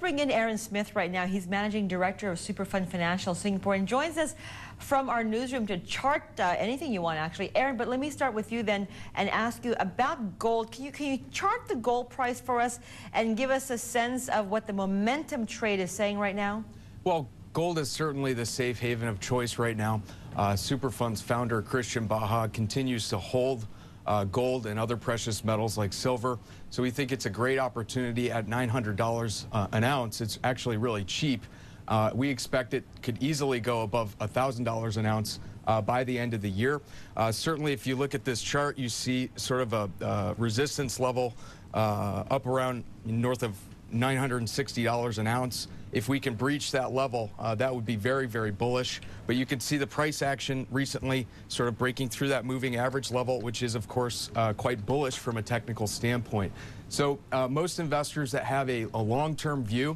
bring in Aaron Smith right now. He's Managing Director of Superfund Financial Singapore and joins us from our newsroom to chart anything you want, actually. Aaron, but let me start with you then and ask you about gold. Can you chart the gold price for us and give us a sense of what the momentum trade is saying right now? Well, gold is certainly the safe haven of choice right now. Superfund's founder, Christian Baja, continues to hold gold and other precious metals like silver. So we think it's a great opportunity at $900 an ounce. It's actually really cheap. We expect it could easily go above $1,000 an ounce by the end of the year. Certainly, if you look at this chart, you see sort of a resistance level up around north of $960 an ounce. If we can breach that level, that would be very, very bullish. But you can see the price action recently sort of breaking through that moving average level, which is, of course, quite bullish from a technical standpoint. So most investors that have a long-term view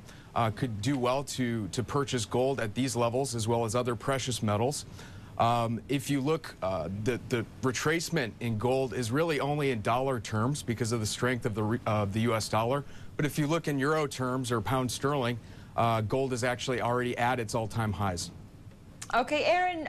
could do well to purchase gold at these levels, as well as other precious metals. If you look, the retracement in gold is really only in dollar terms because of the strength of the U.S. dollar. But if you look in euro terms or pound sterling, gold is actually already at its all-time highs. Okay, Aaron,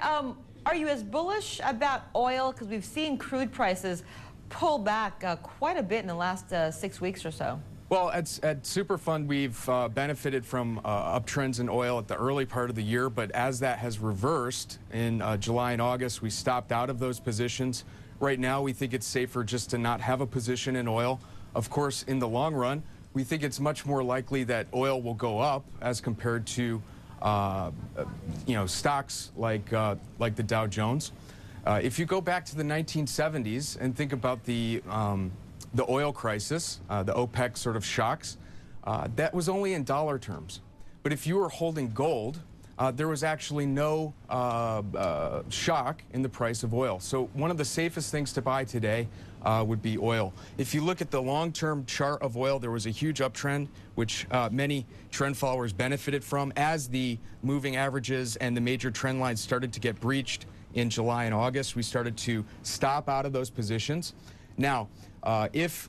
are you as bullish about oil? Because we've seen crude prices pull back quite a bit in the last 6 weeks or so. Well, at Superfund, we've benefited from uptrends in oil at the early part of the year, but as that has reversed in July and August, we stopped out of those positions. Right now, we think it's safer just to not have a position in oil. Of course, in the long run, we think it's much more likely that oil will go up as compared to stocks like the Dow Jones. If you go back to the 1970s and think about the oil crisis, the OPEC sort of shocks, that was only in dollar terms. But if you were holding gold, there was actually no shock in the price of oil. So one of the safest things to buy today would be oil. If you look at the long-term chart of oil, there was a huge uptrend, which many trend followers benefited from as the moving averages and the major trend lines started to get breached in July and August. We started to stop out of those positions. Now, if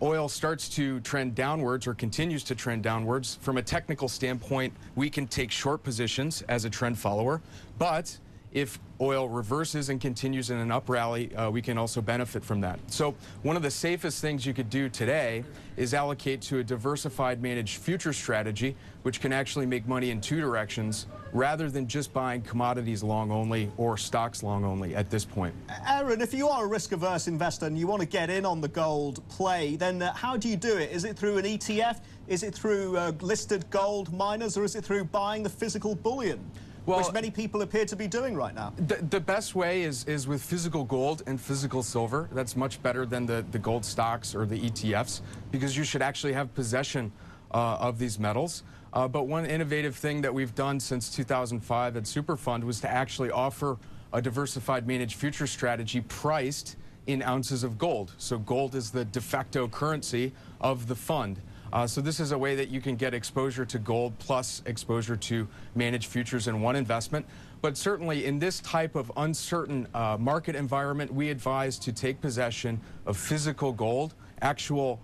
oil starts to trend downwards or continues to trend downwards, from a technical standpoint, we can take short positions as a trend follower. But if oil reverses and continues in an up rally, we can also benefit from that. So one of the safest things you could do today is allocate to a diversified managed future strategy, which can actually make money in two directions, rather than just buying commodities long only or stocks long only at this point. Aaron, if you are a risk-averse investor and you want to get in on the gold play, then how do you do it? Is it through an ETF? Is it through listed gold miners? Or is it through buying the physical bullion? Well, which many people appear to be doing right now. The best way is with physical gold and physical silver. That's much better than the gold stocks or the ETFs, because you should actually have possession of these metals. But one innovative thing that we've done since 2005 at Superfund was to actually offer a diversified managed future strategy priced in ounces of gold. So gold is the de facto currency of the fund. So this is a way that you can get exposure to gold plus exposure to managed futures in one investment. But certainly in this type of uncertain market environment, we advise to take possession of physical gold, actual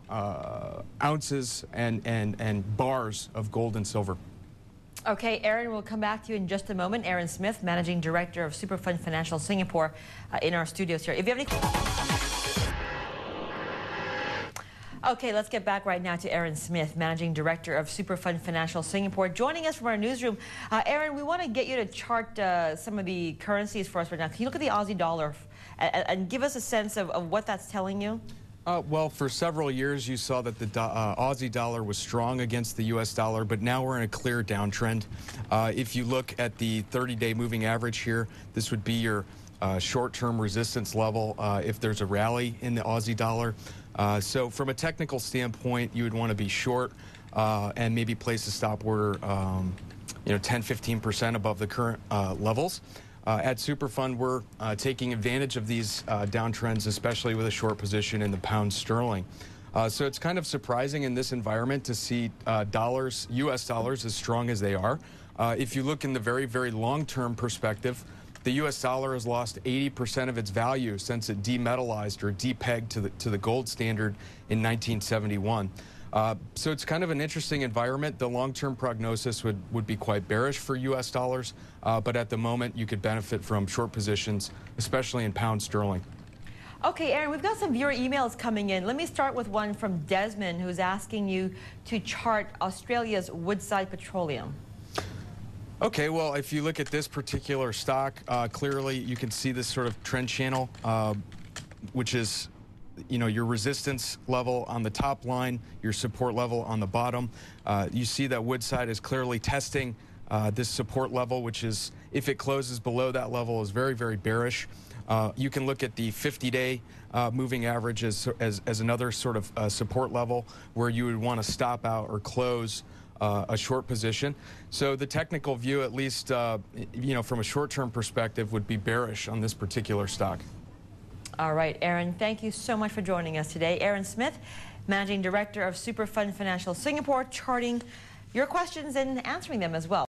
ounces and bars of gold and silver. Okay, Aaron, we'll come back to you in just a moment. Aaron Smith, Managing Director of Superfund Financial Singapore, in our studios here. If you have any... Okay, let's get back right now to Aaron Smith, Managing Director of Superfund Financial Singapore, joining us from our newsroom. Aaron, we want to get you to chart some of the currencies for us right now. Can you look at the Aussie dollar and give us a sense of what that's telling you? Well, for several years, you saw that the Aussie dollar was strong against the U.S. dollar, but now we're in a clear downtrend. If you look at the 30-day moving average here, this would be your short-term resistance level if there's a rally in the Aussie dollar. So from a technical standpoint, you would want to be short and maybe place a stop order 10–15% above the current levels. At Superfund, we're taking advantage of these downtrends, especially with a short position in the pound sterling. So it's kind of surprising in this environment to see U.S. dollars as strong as they are. If you look in the very, very long-term perspective, the U.S. dollar has lost 80% of its value since it demetallized or depegged to the gold standard in 1971. So it's kind of an interesting environment. The long-term prognosis would be quite bearish for U.S. dollars, but at the moment you could benefit from short positions, especially in pound sterling. Okay, Aaron, we've got some viewer emails coming in. Let me start with one from Desmond, who's asking you to chart Australia's Woodside Petroleum. Okay, well, if you look at this particular stock, clearly you can see this sort of trend channel, which is, your resistance level on the top line, your support level on the bottom. You see that Woodside is clearly testing this support level, which is, if it closes below that level, is very, very bearish. You can look at the 50-day moving average as another sort of support level where you would want to stop out or close a short position. So the technical view, at least from a short-term perspective, would be bearish on this particular stock. All right, Aaron, thank you so much for joining us today. Aaron Smith, Managing Director of Superfund Financial Singapore, charting your questions and answering them as well.